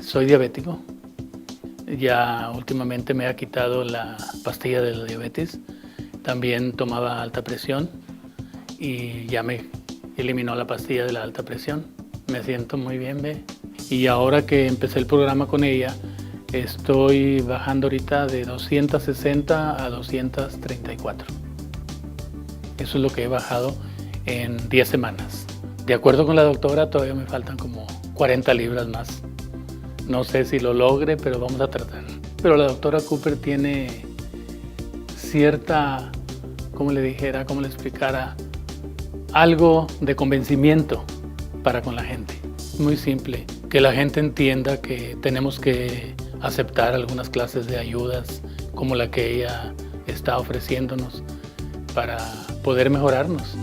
Soy diabético. Ya últimamente me ha quitado la pastilla de la diabetes. También tomaba alta presión y ya me eliminó la pastilla de la alta presión. Me siento muy bien, ¿ve? Y ahora que empecé el programa con ella, estoy bajando ahorita de 260 a 234. Eso es lo que he bajado en 10 semanas. De acuerdo con la doctora, todavía me faltan como 40 libras más. No sé si lo logre, pero vamos a tratar. Pero la doctora Cooper tiene cierta, como le explicara, algo de convencimiento para con la gente. Muy simple, que la gente entienda que tenemos que aceptar algunas clases de ayudas como la que ella está ofreciéndonos para poder mejorarnos.